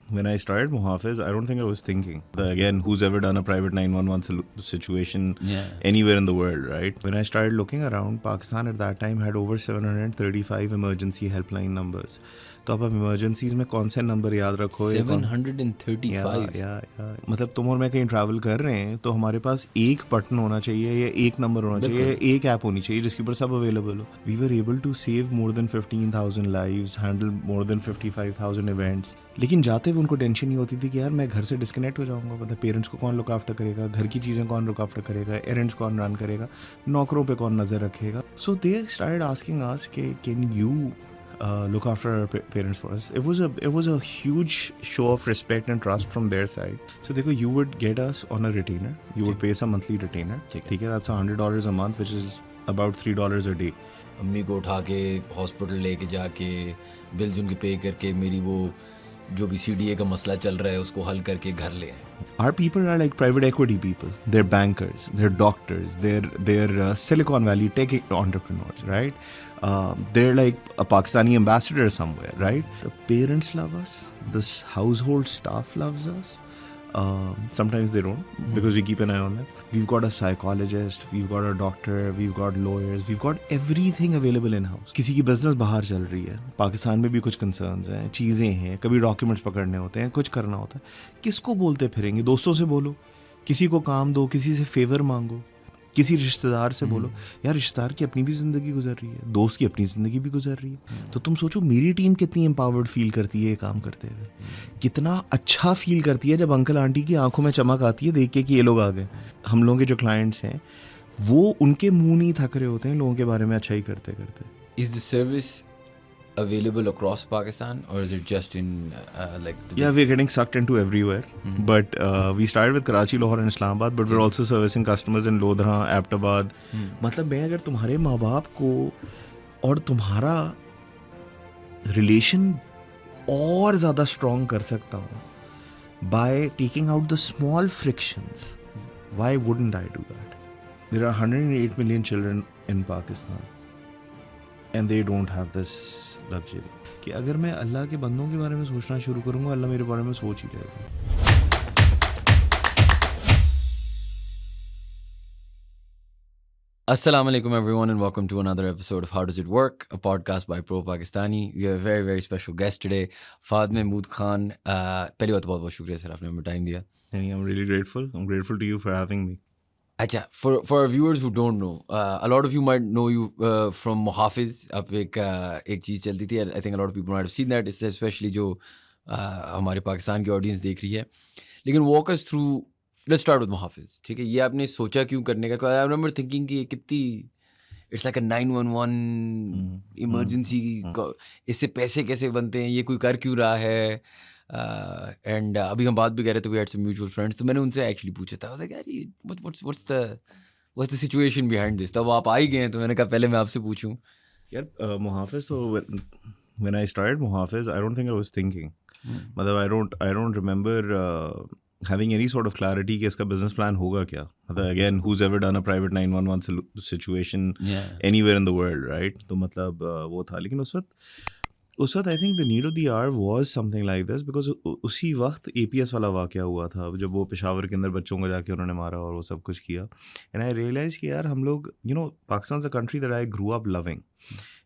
when I started Muhafiz, I don't think I was thinking. Again, who's ever done a private 911 situation anywhere in the world, right? When I started looking around, Pakistan at that time had over 735 emergency helpline numbers. तो अब emergencies में कौन से number याद रखो? 735 मतलब तुम और मैं कहीं ट्रैवल कर रहे हैं तो हमारे पास एक बटन होना चाहिए या एक नंबर होना चाहिए, एक ऐप होनी चाहिए जिसके ऊपर सब अवेलेबल हो. We were able to save more than 15,000 lives, handle more than 55,000 events. लेकिन जाते हुए उनको टेंशन नहीं होती थी कि यार मैं घर से डिस्कनेक्ट हो जाऊंगा. मतलब पेरेंट्स को कौन लुक आफ्टर करेगा, घर की चीज़ें कौन लुक आफ्टर करेगा, एरेंड्स कौन रन करेगा, नौकरों पे कौन नज़र रखेगा. सो दे स्टार्टेड आस्किंग अस के can you look after our parents for us. It was a huge show of respect and trust from their side. So देखो, you would get us on a retainer. You would pay us a monthly retainer. ठीक है, that's $100 a month, which is about $3 a day. अम्मी को उठा के hospital लेके जाके bills उनके पे करके मेरी वो जो भी CDA का मसला चल रहा है उसको हल करके घर ले आए. Our people are like private equity people. They're bankers, they're doctors, they're Silicon Valley tech entrepreneurs, right? They're like a Pakistani ambassador somewhere, right? The parents love us. This household staff loves us. Sometimes they don't, because we keep an eye on them. We've got a psychologist, we've got a doctor, we've got lawyers, we've got everything available in house. किसी की business बाहर चल रही है, पाकिस्तान में भी कुछ concerns हैं, चीज़ें हैं, कभी डॉक्यूमेंट्स पकड़ने होते हैं, कुछ करना होता है. किसको बोलते फिरेंगे? दोस्तों से बोलो, किसी को काम दो, किसी से फेवर मांगो, किसी रिश्तेदार से बोलो. यार, रिश्तेदार की अपनी भी ज़िंदगी गुजर रही है, दोस्त की अपनी ज़िंदगी भी गुजर रही है. तो तुम सोचो मेरी टीम कितनी एम्पावर्ड फील करती है ये काम करते हुए. कितना अच्छा फील करती है जब अंकल आंटी की आंखों में चमक आती है देख के कि ये लोग आ गए. हम लोगों के जो क्लाइंट्स हैं वो उनके मुंह नहीं थक रहे होते हैं लोगों के बारे में अच्छा ही करते करते. Is the service available across Pakistan or is it just in like the Yeah, we're getting sucked into everywhere. But we started with Karachi, Lahore and Islamabad, but we're also servicing customers in Lodhra, Abbottabad. मतलब मैं अगर तुम्हारे माँ बाप को और तुम्हारा relation और ज़्यादा स्ट्रॉन्ग कर सकता हूँ by taking out the small frictions, why wouldn't I do that? There are 108 million children in Pakistan and they don't have this luxury. कि अगर मैं अल्लाह के बंदों के बारे में सोचना शुरू करूँगा, अल्लाह मेरे बारे में सोच ही लेगा. Assalamu alaikum everyone and welcome to another episode of How Does It Work, a podcast by Pro Pakistani. We have a very very special guest today, Fahd Mahmood Khan. पहली बात तो बहुत बहुत शुक्रिया सर, आपने हमें टाइम दिया. I'm really grateful. I'm grateful to you for having me. अच्छा, for our viewers who don't know, a lot of you might know you from Muhafiz. अब एक चीज़ चलती थी. I think a lot of people might have seen that, especially जो हमारे पाकिस्तान की audience देख रही है. लेकिन walk us through. Let's start with Muhafiz. ठीक है, ये आपने सोचा क्यों करने का? I remember thinking कि कितनी it's like a 911 emergency. इससे पैसे कैसे बनते हैं, ये कोई कर क्यों रहा है? एंड अभी हम बात भी कर रहे थे, we had some mutual friends, तो मैंने उनसे एक्चुअली पूछा था. I was like, यार what's the situation behind this? तब आप आ ही गए हैं तो मैंने कहा पहले मैं आपसे पूछूं. यार, Muhafiz, so when I started Muhafiz, I don't think I was thinking. मतलब I don't remember having any sort of clarity कि इसका business plan होगा क्या. मतलब again, who's ever done a private 911 situation anywhere in the world, right? तो मतलब वो था. लेकिन उस वक्त I think the need of the hour was something like this because उसी वक्त APS वाला वाक़या हुआ था जब वो पेशावर के अंदर बच्चों को जाके उन्होंने मारा और वो सब कुछ किया. And I realized कि यार हम लोग, Pakistan's a country that I grew up loving.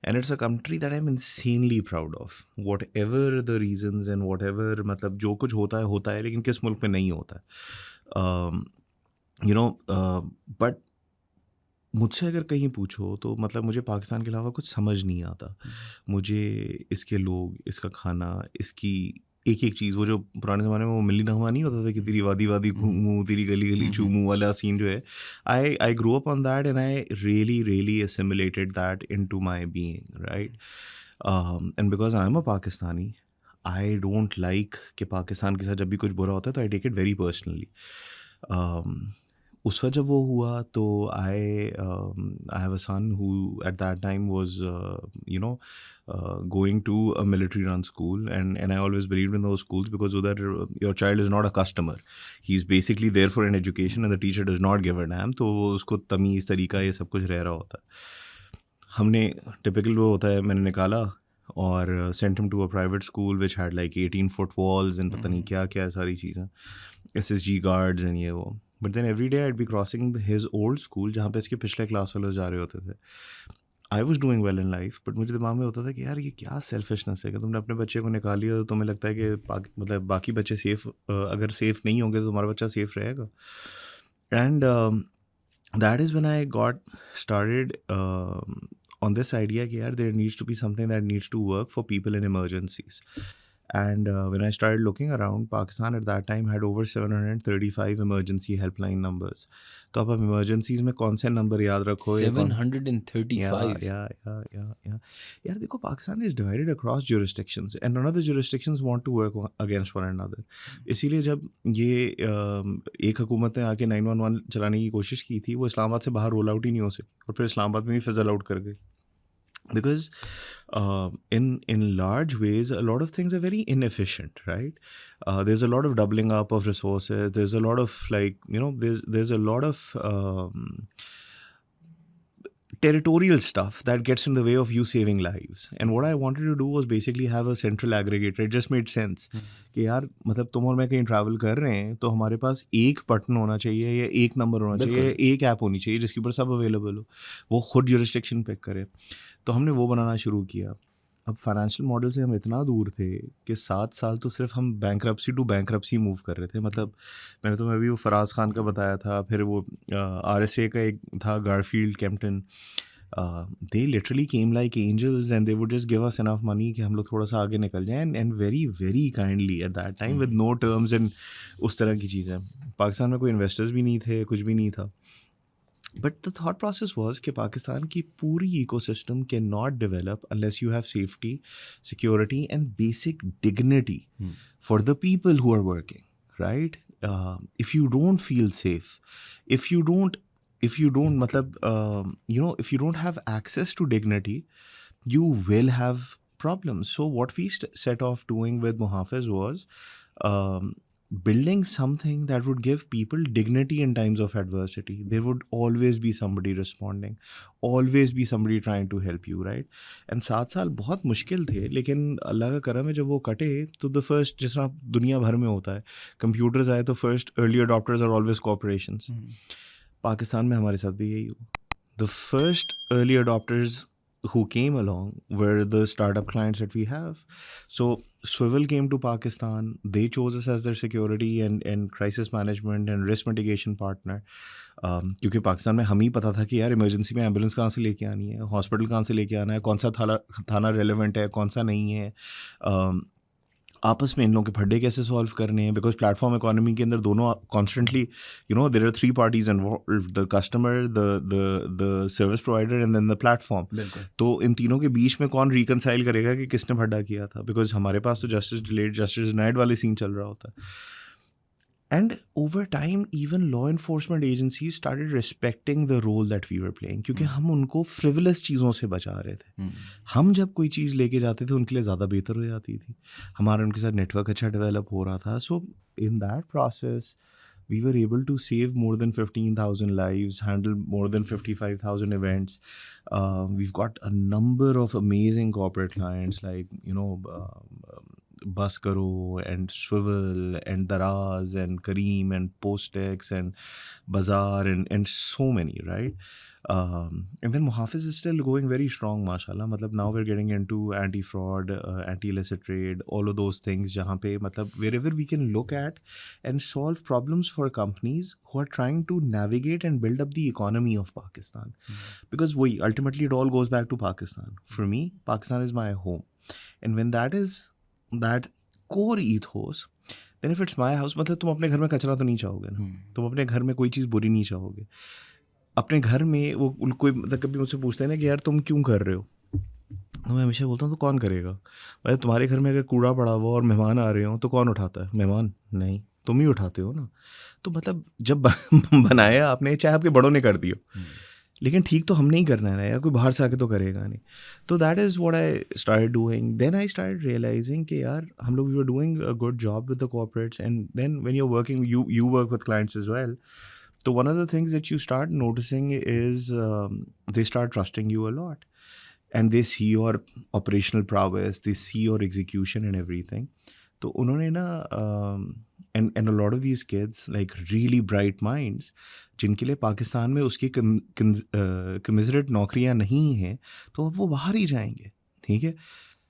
And it's a country that I'm insanely proud of. Whatever the reasons and whatever, मतलब जो कुछ होता है लेकिन किस मुल्क में नहीं होता है. But मुझसे अगर कहीं पूछो तो मतलब मुझे पाकिस्तान के अलावा कुछ समझ नहीं आता. मुझे इसके लोग, इसका खाना, इसकी एक एक चीज़, वो जो पुराने ज़माने में वो मिली नगमा नहीं होता था कि तेरी वादी वादी घूमूं, तेरी गली गली चूमूं वाला सीन जो है, I grow up on that and I really assimilated that into my being, right? And because I'm a Pakistani, I don't like कि पाकिस्तान के साथ जब भी कुछ बुरा होता है तो I take it very personally. उस वक्त जब वो हुआ तो I have a son who at that time was going to a military run school, and I always believed in those schools because that your child is not a customer. He's basically there for an education and the teacher does not give a damn. तो वो उसको तमीज़ तरीका ये सब कुछ रह रहा होता है. हमने टिपिकल वो होता है, मैंने निकाला और sent him to a private school which had like 18-foot walls and पता नहीं क्या क्या सारी चीज़ें, SSG guards and ये वो. But then every day I'd be crossing his old school जहाँ पे इसके पिछले क्लास वाले जा रहे होते थे. I was doing well in life, but मुझे दिमाग में होता था कि यार ये क्या सेल्फिशनेस है कि तुमने अपने बच्चे को निकाल लिया तो तुम्हें लगता है कि मतलब बाकी बच्चे सेफ, अगर सेफ नहीं होंगे तो तुम्हारा बच्चा सेफ रहेगा. And that is when I got started on this idea कि यार there needs to be something that needs to work for people in emergencies. And when I started looking around, Pakistan at that time had over 735 emergency helpline numbers. तो अब हम emergencies में कौन से number याद रखो? 735. Yeah. यार देखो, Pakistan is divided across jurisdictions and none of the jurisdictions want to work against one another. इसीलिए जब ये एक हुकूमत ने आके 911 चलाने की कोशिश की थी, वो इस्लामाबाद से बाहर रोल आउट ही नहीं हो सकी और फिर इस्लामाबाद में भी फिजल आउट कर गई. Because in large ways, a lot of things are very inefficient, right? There's a lot of doubling up of resources. There's a lot of there's a lot of territorial stuff that gets in the way of you saving lives. And what I wanted to do was basically have a central aggregator. It just made sense कि यार मतलब तुम और मैं कहीं travel कर रहे हैं तो हमारे पास एक बटन होना चाहिए या एक नंबर होना चाहिए या एक ऐप होनी चाहिए जिसके ऊपर सब अवेलेबल हो, वो खुद jurisdiction पिक करे. तो हमने वो बनाना शुरू किया. अब फाइनेंशियल मॉडल से हम इतना दूर थे कि 7 साल तो सिर्फ हम बैंक्रप्सी टू बैंक्रप्सी मूव कर रहे थे. मतलब मैं तो अभी वो फराज खान का बताया था, फिर वो RSA का एक था Garfield Kempton. they literally came like angels and they would just give us enough money कि हम लोग थोड़ा सा आगे निकल जाएं, and very very kindly at that time with no terms and उस तरह की चीज़ें. पाकिस्तान में कोई इन्वेस्टर्स भी नहीं थे, कुछ भी नहीं था. But the thought process was कि पाकिस्तान की पूरी ecosystem cannot develop unless you have safety, security and basic dignity for the people who are working, right? If you don't feel safe, if you don't मतलब if you don't have access to dignity, you will have problems. So what we set off doing with Muhafiz was building something that would give people dignity in times of adversity. There would always be somebody responding, always be somebody trying to help you, right? And 7 साल बहुत मुश्किल थे, लेकिन अल्लाह का करम है जब वो कटे तो द फर्स्ट, जिस तरह दुनिया भर में होता है, कंप्यूटर्स आए तो first early adopters are always corporations. Pakistan में हमारे साथ भी यही हुआ. The first early adopters who came along were the startup clients that we have. So Swivel came to Pakistan. They chose us as their security and crisis management and risk mitigation partner. क्योंकि पाकिस्तान में हम ही पता था कि यार emergency में ambulance कहाँ से लेके आनी है, हॉस्पिटल कहाँ से लेके आना है, कौन सा थाना रेलेवेंट है, कौन सा नहीं है, आपस में इन लोगों के फड्डे कैसे सॉल्व करने हैं. बिकॉज प्लेटफॉर्म इकोनॉमी के अंदर दोनों constantly there are 3 parties involved, the customer, the service provider and then the platform. तो इन तीनों के बीच में कौन रिकनसाइल करेगा कि किसने फड्डा किया था. बिकॉज हमारे पास तो जस्टिस डिलेड जस्टिस डिनाइड वाले सीन चल रहा होता है. And over time, even law enforcement agencies started respecting the role that we were playing, क्योंकि हम उनको frivolous चीज़ों से बचा रहे थे. हम जब कोई चीज़ लेके जाते थे उनके लिए ज़्यादा बेहतर हो जाती थी. हमारा उनके साथ नेटवर्क अच्छा डेवलप हो रहा था. So in that process, we were able to save more than 15,000 lives, handle more than 55,000 events. We've got a number of amazing corporate clients like, Bus Karo and Swivel and Daraz and Kareem and Postex and Bazaar and so many, right? And then Muhafiz is still going very strong, mashallah. Matlab now we're getting into anti-fraud, anti-illicit trade, all of those things jahan pe matlab wherever we can look at and solve problems for companies who are trying to navigate and build up the economy of Pakistan. Because ultimately it all goes back to Pakistan. For me, Pakistan is my home. And when that core ethos, then if it's my house, मतलब तुम अपने घर में कचरा तो नहीं चाहोगे ना, तुम अपने घर में कोई चीज़ बुरी नहीं चाहोगे. अपने घर में वो कोई मतलब कभी मुझसे पूछते हैं ना कि यार तुम क्यों कर रहे हो, तो मैं हमेशा बोलता हूँ तो कौन करेगा. मतलब तुम्हारे घर में अगर कूड़ा पड़ा हुआ और मेहमान आ रहे हो तो कौन उठाता है? मेहमान नहीं, तुम ही उठाते हो ना. तो मतलब जब बनाया आपने, चाहे आपके बड़ों ने कर दियो, लेकिन ठीक तो हमने ही करना है ना यार, कोई बाहर से आके तो करेगा नहीं. तो that is what I started doing. Then I started realising कि यार हम लोग we were doing a good job with the corporates. And then when you are working, you work with clients as well. So one of the things that you start noticing is they start trusting you a lot. and they see your operational prowess, they see your execution and everything. तो उन्होंने ना and a lot of these kids, like really bright minds, जिनके लिए पाकिस्तान में उसकी कमिजरेट नौकरियां नहीं हैं, तो अब वो बाहर ही जाएंगे, ठीक है.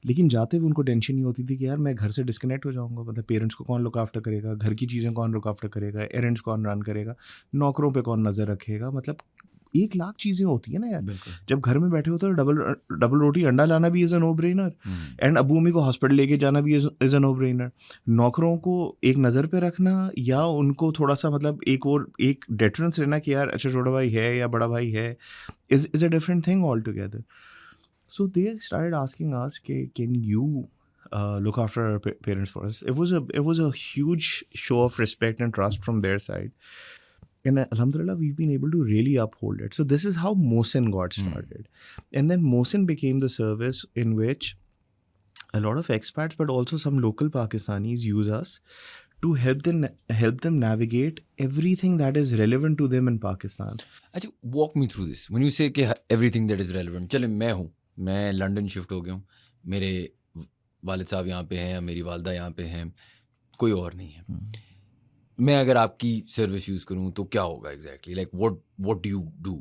लेकिन जाते हुए उनको टेंशन नहीं होती थी कि यार मैं घर से डिस्कनेक्ट हो जाऊंगा, मतलब पेरेंट्स को कौन लुक आफ्टर करेगा, घर की चीज़ें कौन लुक आफ्टर करेगा, एरेंड्स कौन रन करेगा, नौकरों पे कौन नज़र रखेगा. मतलब 1,00,000 चीज़ें होती है ना यार. जब घर में बैठे होते हो डबल रोटी अंडा लाना भी is a no brainer, and अबू अम्मी को हॉस्पिटल लेके जाना भी इज़ अ नो ब्रेनर. नौकरों को एक नज़र पे रखना या उनको थोड़ा सा मतलब एक डेटरेंस रहना कि यार अच्छा छोटा भाई है या बड़ा भाई है, is a different thing all together. So they started asking us, can you look after our parents for us? It was a huge show of respect and trust from their side, and alhamdulillah we've been able to really uphold it. So this is how Mohsin got started, and then Mohsin became the service in which a lot of expats, but also some local Pakistanis use us to help them navigate everything that is relevant to them in Pakistan. अच्छा, walk me through this. When you say कि everything that is relevant, चले मैं London shift हो गया हूँ, मेरे वालिद साहब यहाँ पे हैं, मेरी वालदा यहाँ पे हैं, कोई और नहीं है. मैं अगर आपकी सर्विस यूज़ करूँ तो क्या होगा exactly, like what do you do?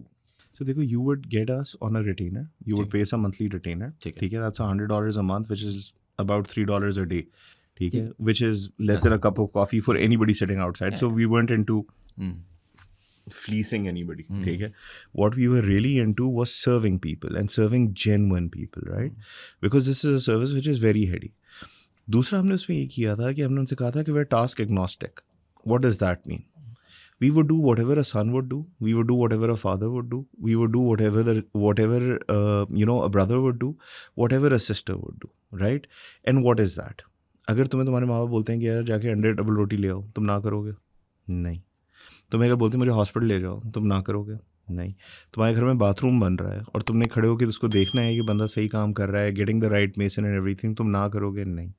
So देखो, you would get us on a retainer, you would pay some monthly retainer, ठीक है, that's $100 a month, which is about $3 a day, ठीक है, which is less than a cup of coffee for anybody sitting outside. So we weren't into fleecing anybody, ठीक है. What we were really into was serving people and serving genuine people, right? Because this is a service which is very heady. दूसरा हमने उसमें ये किया था कि हमने उनसे कहा था कि we're task agnostic. What does that mean? We would do whatever a son would do. We would do whatever a father would do. We would do whatever a brother would do, whatever a sister would do, right? And what is that? अगर तुम्हारे माँ बाप बोलते हैं कि यार जाके अंडे डबल रोटी ले आओ, तुम ना करोगे? नहीं. तुम्हें अगर बोलते मुझे हॉस्पिटल ले जाओ, तुम ना करोगे? नहीं. तुम्हारे घर में बाथरूम बन रहा है और तुमने खड़े होकर उसको देखना है कि बंदा सही काम कर रहा है, getting the right mason and everything, तुम ना करोगे? नहीं.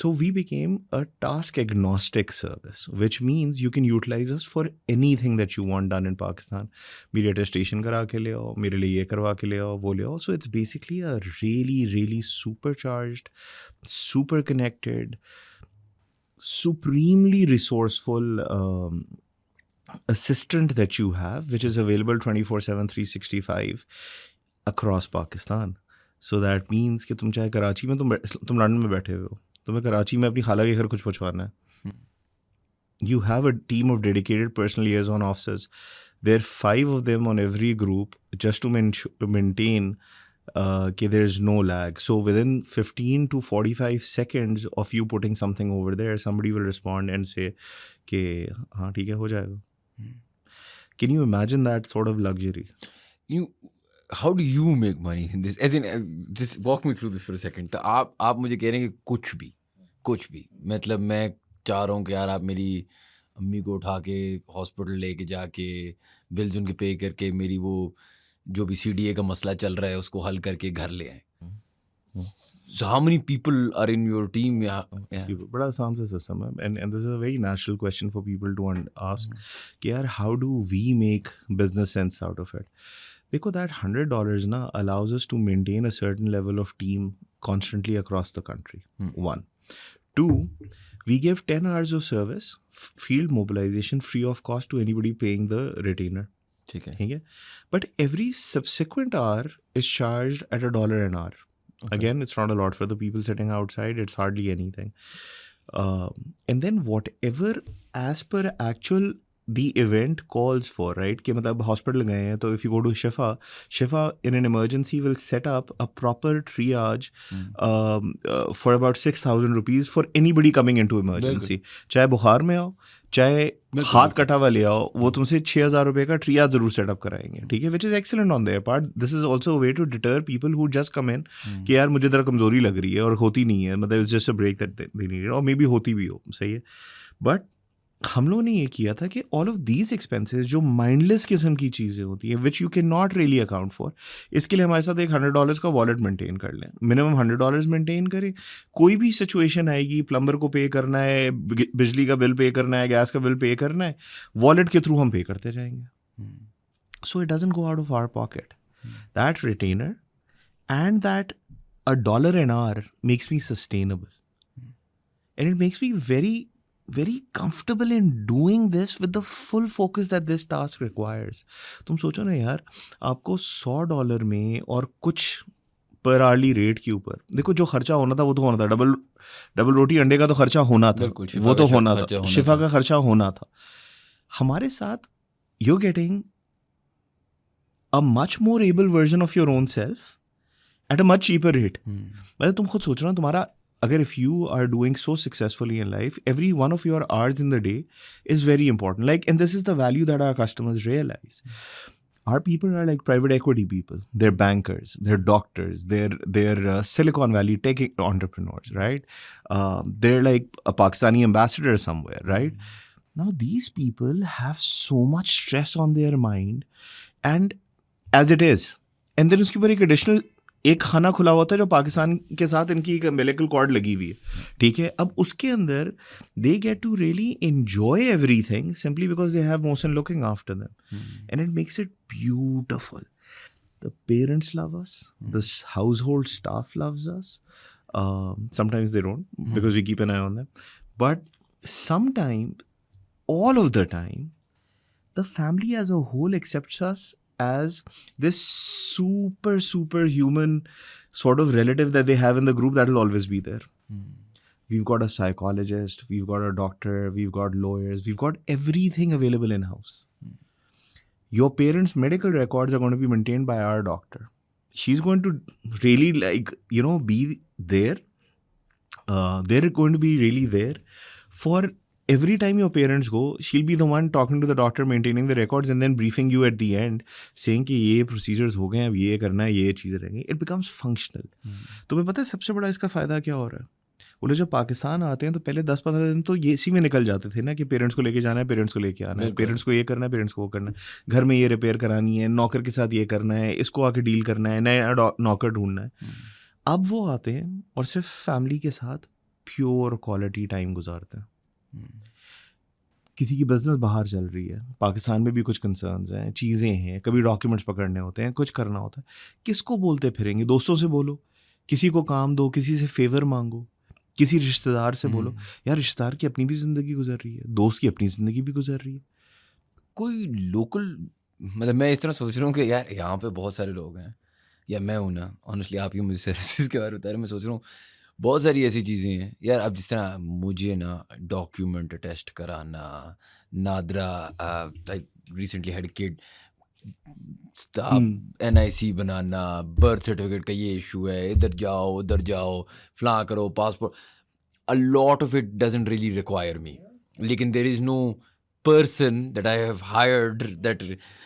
So we became a task agnostic service, which means you can utilize us for anything that you want done in Pakistan. मेरी अटेस्टेशन करा के ले आओ, मेरे लिए ये करवा के ले आओ, वो ले आओ. So it's basically a really, really supercharged, super connected, supremely resourceful assistant that you have, which is available 24/7, 365 across Pakistan. So that means कि तुम चाहे कराची में तुम लंदन में बैठे हुए हो, तुम्हें कराची में अपनी खाला के घर कुछ पहुँचवाना है, you have a team of dedicated personal liaison officers. There are 5 of them on every group just to maintain there is no lag. So within 15 to 45 seconds of you putting something over there, somebody will respond and say कि हाँ ठीक है, हो जाएगा. Can you imagine that sort of luxury? How do you make money in this? As in, just walk me through this for a second. तो आप मुझे कह रहे हैं कि कुछ भी मतलब मैं चाह रहा हूँ कि यार आप मेरी अम्मी को उठा के हॉस्पिटल लेके जाके बिल्स उनके पे करके मेरी वो जो भी CDA का मसला चल रहा है उसको हल करके घर ले आए. So how many people are in your team? बड़ा आसान सा सिस्टम है, and this is a very natural question for people to ask कि यार how do we make business sense out of it? देखो, that $100 ना allows us to maintain a certain level of team constantly across the country. 1. 2, we give 10 hours of service, field mobilization free of cost to anybody paying the retainer. ठीक है. But every subsequent hour is charged at $1 an hour. Okay. Again, it's not a lot for the people sitting outside. It's hardly anything. And then whatever as per actual the event calls for, right? कि मतलब hospital गए हैं तो if you go to Shifa in an emergency will set up a proper triage for about 6,000 rupees for anybody coming into emergency. चाहे बुखार में आओ, चाहे हाथ कटा हुआ ले आओ, वो तुमसे 6,000 रुपये का ट्रियाज जरूर सेटअप कराएंगे, ठीक है, which is excellent on their part. This is also a way to deter people who just come in कि यार मुझे ज़रा कमज़ोरी लग रही है और होती नहीं है, मतलब it's just a break that they need, और मे बी होती भी हो, सही है. बट हम लोगों ने ये किया था कि ऑल ऑफ दीज एक्सपेंसेस जो माइंडलेस किस्म की चीज़ें होती हैं which you can not really account for, इसके लिए हमारे साथ एक $100 का वॉलेट मेंटेन कर लें, मिनिमम $100 मेंटेन करें. कोई भी सिचुएशन आएगी, प्लम्बर को पे करना है, बिजली का बिल पे करना है, गैस का बिल पे करना है, वॉलेट के थ्रू हम पे करते जाएंगे. So it doesn't go out of our pocket. That retainer and that $1 an hour makes me sustainable. And it makes me very, very comfortable in doing this with the full focus that this task requires. तुम सोचो ना यार, आपको $100 में और कुछ पर early rate के ऊपर, देखो जो खर्चा होना था वो तो होना था, डबल रोटी अंडे का तो खर्चा होना था, बिल्कुल, शिफा वो का तो होना खर्चा था, होना शिफा था। का खर्चा होना था. हमारे साथ you're getting a much more able version of your own self at a much cheaper rate. मतलब तुम खुद सोच रहे हो, तुम्हारा अगर if you are doing so successfully in life, every one of your hours in the day is very important. Like, and this is the value that our customers realize. Our people are like private equity people. They're bankers, they're doctors, they're Silicon Valley tech entrepreneurs, right? They're like a Pakistani ambassador somewhere, right? Now these people have so much stress on their mind, and as it is, and then उसके ऊपर एक additional एक खाना खुला होता है जो पाकिस्तान के साथ इनकी एक umbilical cord लगी हुई है, ठीक है. अब उसके अंदर they get to really enjoy everything simply because they have Mohsin looking after them, and it makes it beautiful. The parents love us, the household staff loves us. Sometimes they don't because we keep an eye on them, but sometimes, all of the time, the family as a whole accepts us as this super human sort of relative that they have in the group that will always be there. We've got a psychologist, we've got a doctor, we've got lawyers, we've got everything available in house. Your parents' medical records are going to be maintained by our doctor. She's going to really be there. They're going to be really there for every time your parents go. She'll be the one talking to the doctor, maintaining the records, and then briefing you at the end, saying कि ये procedures हो गए हैं, अब ये करना है, ये चीज़ें रहेंगी. It becomes functional. तुम्हें पता है सबसे बड़ा इसका फ़ायदा क्या हो रहा है? वो लोग जब पाकिस्तान आते हैं तो पहले 10-15 दिन तो ये इसी में निकल जाते थे ना कि पेरेंट्स को लेके जाना है, पेरेंट्स को लेके आना है, पेरेंट्स को ये करना है, पेरेंट्स को वो करना है, घर में ये रिपेयर करानी है, नौकर के साथ ये करना है, इसको आके डील करना है, नया नौकर ढूंढना है. अब वो आते हैं और सिर्फ फैमिली के साथ प्योर क्वालिटी टाइम गुजारते हैं. किसी की बिजनेस बाहर चल रही है, पाकिस्तान में भी कुछ कंसर्न्स हैं, चीज़ें हैं, कभी डॉक्यूमेंट्स पकड़ने होते हैं, कुछ करना होता है. किसको बोलते फिरेंगे? दोस्तों से बोलो, किसी को काम दो, किसी से फेवर मांगो, किसी रिश्तेदार से बोलो. यार रिश्तेदार की अपनी भी ज़िंदगी गुजर रही है, दोस्त की अपनी ज़िंदगी भी गुजर रही है. कोई लोकल, मतलब मैं इस तरह सोच रहा हूँ कि यार यहाँ पे बहुत सारे लोग हैं, या मैं हूँ ना, ऑनेस्टली आपकी मुझे सर्विसेज के बारे में बता रहे, मैं सोच रहा हूँ बहुत सारी ऐसी चीज़ें हैं यार. अब जिस तरह मुझे ना डॉक्यूमेंट टेस्ट कराना, NADRA like recently had kid, NIC banana, birth certificate का ये इशू है, इधर जाओ उधर जाओ, फलां करो, passport. A lot of it doesn't really require me, लेकिन there is no person that I have hired that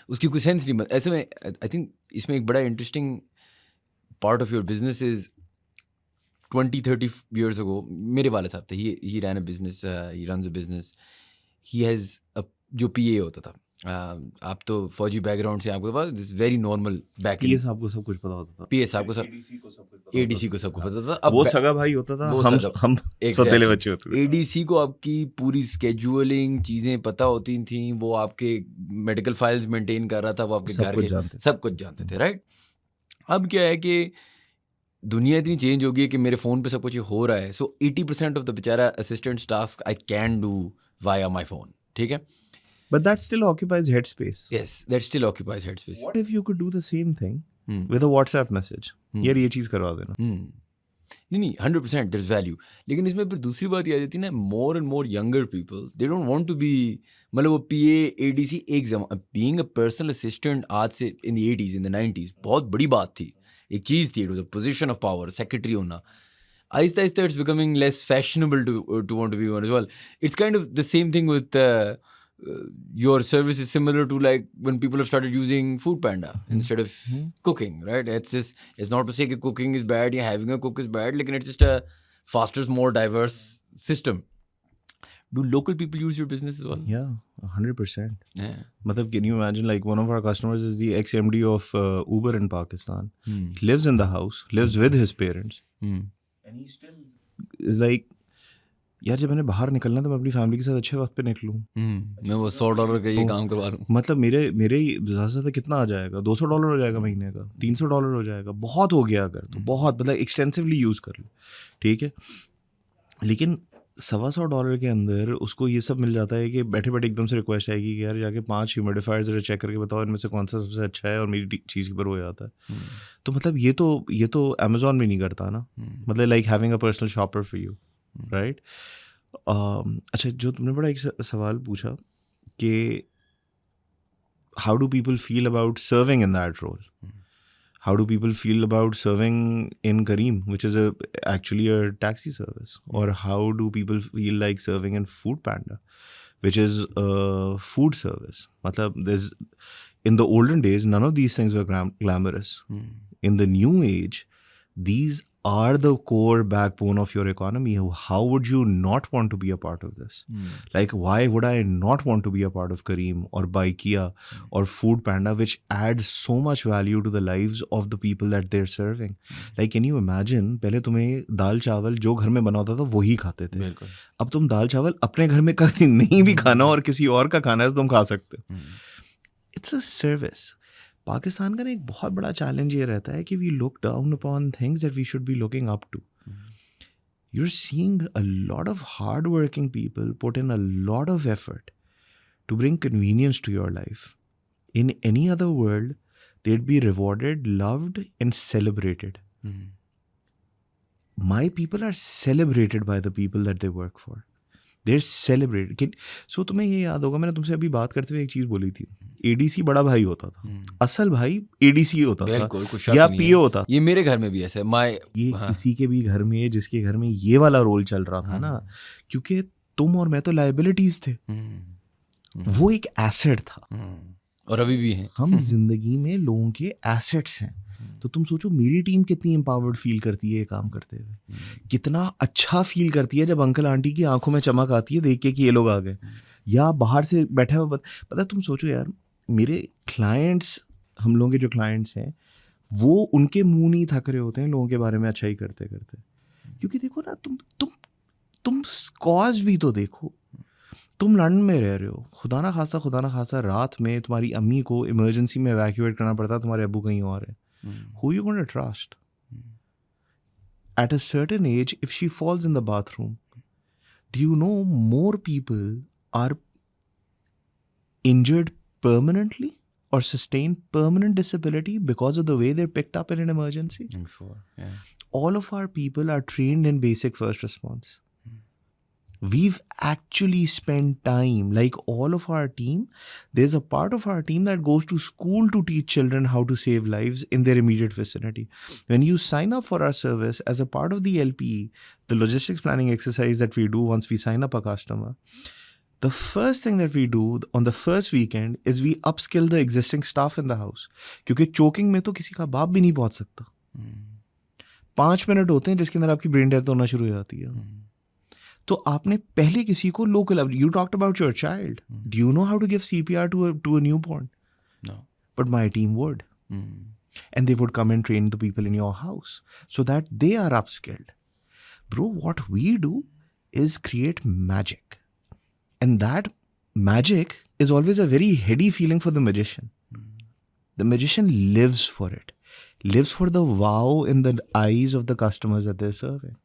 उसकी कोई सेंस नहीं. ऐसे में आई थिंक इसमें एक बड़ा interesting part of your business is 20-30 years ago मेरे वाले साहब थे, he ran a business, he runs a business, he has a जो PA होता था. आप तो फौजी बैकग्राउंड से, आपको पता, this very normal back. PS आपको सब कुछ पता होता था, PS आपको सब, ADC को सब कुछ पता था. अब वो सगा भाई होता था, हम सौतेले बच्चे होते थे. ADC को आपकी पूरी स्केड्यूलिंग चीज़ें पता होती थी, वो आपके मेडिकल फाइल्स मेंटेन कर रहा था, वो आपके घर के सब कुछ जानते थे, राइट. अब क्या है कि दुनिया इतनी चेंज हो गई है कि मेरे फ़ोन पे सब कुछ हो रहा है. सो 80% ऑफ द बेचारा assistant task I can do via my phone, ठीक है. But that still occupies headspace. Yes, that still occupies headspace. What if you could do the same thing with a WhatsApp message? यार ये चीज़ करवा देना. नहीं 100% there's value. लेकिन इसमें फिर दूसरी बात ये आ जाती है ना, more and more younger people, they don't want to be, मतलब वो PA, ADC एक being a personal assistant आज से in the 80s, in the 90s बहुत बड़ी बात थी, एक चीज़ थी. It was a position of power, secretary होना. Aahista Aahista it's becoming less fashionable to want to be one as well. It's kind of the same thing with your service is similar to like when people have started using Food Panda instead of cooking, right? It's not to say that cooking is bad, yeah, having a cook is bad, like it's just a faster, more diverse system. Do local people use your business as well? Yeah, 100%. Yeah. Matlab, can you imagine, like one of our customers is the ex-MD of Uber in Pakistan. Lives in the house, lives with his parents. And he still is like, यार जब मैंने बाहर निकलना तो मैं अपनी family के साथ अच्छे वक्त पे निकलूँ। मैं वो $100 का ये तो काम करवा लूँ। मतलब मेरे ज़्यादा से ज़्यादा कितना आ जाएगा, $200 हो जाएगा महीने का, $300 हो जाएगा, बहुत हो गया अगर तो बहुत, मतलब एक्सटेंसिवली यूज़ कर लो, ठीक है। लेकिन $125 के अंदर उसको ये सब मिल जाता है कि बैठे-बैठे एकदम से रिक्वेस्ट आएगी कि यार जाके 5 ह्यूमिडिफायर्स ज़रा चेक करके बताओ इनमें से कौन-सा सबसे अच्छा है, और मेरी चीज़ के ऊपर हो जाता है। तो मतलब ये तो अमेज़न भी नहीं करता ना, मतलब like having a personal shopper for you, right? अच्छा, जो तुमने बड़ा एक सवाल पूछा कि how do people feel about serving in that role? How do people feel about serving in Careem, which is actually a taxi service? Or how do people feel like serving in Food Panda, which is a food service? Matlab, in the olden days, none of these things were glamorous. In the new age, these are the core backbone of your economy. How would you not want to be a part of this? Like, why would I not want to be a part of Careem or Baikia or Food Panda, which adds so much value to the lives of the people that they're serving? Like, can you imagine, पहले तुम्हें दाल चावल जो घर में बना होता था वही खाते थे। बिल्कुल। अब तुम दाल चावल अपने घर में कभी नहीं भी खाना और किसी और का खाना है तो तुम खा सकते हो। It's a service. पाकिस्तान का ना एक बहुत बड़ा चैलेंज ये रहता है कि we look down upon things that we should be looking up to. You're seeing a lot of hardworking people put in a lot of effort to bring convenience to your life. In any other world, they'd be rewarded, loved, and celebrated. My people are celebrated by the people that they work for. They're celebrated. So तुम्हें ये याद होगा, मैंने तुमसे अभी बात करते हुए एक चीज़ बोली थी, एडीसी बड़ा भाई होता था, असल भाई एडीसी होता था बिल्कुल, कुछ शक या नहीं पीओ है। होता। ये मेरे घर में भी ऐसा है। ये हाँ। किसी के भी घर में, जिसके घर में ये वाला रोल चल रहा था ना, क्योंकि तुम और मैं तो लाइबिलिटीज थे, वो एक एसेट था, और अभी भी हैं। हम जिंदगी में लोगों के एसेट्स हैं। तो तुम सोचो मेरी टीम कितनी एम्पावर्ड फील करती है ये काम करते हुए, कितना अच्छा फील करती है जब अंकल आंटी की आंखों में चमक आती है देख के कि ये लोग आ गए, या बाहर से बैठा हुआ पता है, तुम सोचो यार मेरे क्लाइंट्स, हम लोगों के जो क्लाइंट्स हैं, वो उनके मुंह नहीं थक रहे होते हैं लोगों के बारे में अच्छा ही करते करते, क्योंकि देखो ना, तुम कॉज भी तो देखो। तुम लंदन में रह रहे हो, खुदा ना खासा रात में तुम्हारी अम्मी को इमरजेंसी में एवैक्यूएट करना पड़ता, तुम्हारे अब्बू कहीं और है। Who you going to trust? At a certain age, if she falls in the bathroom, do you know more people are injured permanently or sustain permanent disability because of the way they're picked up in an emergency? I'm sure. Yeah. All of our people are trained in basic first response. We've actually spent time, like all of our team, there's a part of our team that goes to school to teach children how to save lives in their immediate vicinity. When you sign up for our service as a part of the LPE, the logistics planning exercise that we do once we sign up a customer, the first thing that we do on the first weekend is we upskill the existing staff in the house. क्योंकि choking में तो किसी का बाप भी नहीं पहुंच सकता। 5 मिनट होते हैं जिसके अंदर आपकी ब्रेन डेथ होना शुरू हो जाती है। तो आपने पहले किसी को local, you talked about your child, do you know how to give CPR to a newborn? No. But my team would. And they would come and train the people in your house so that they are upskilled. Bro, what we do is create magic. And that magic is always a very heady feeling for the magician. The magician lives for it, lives for the wow in the eyes of the customers that they're serving.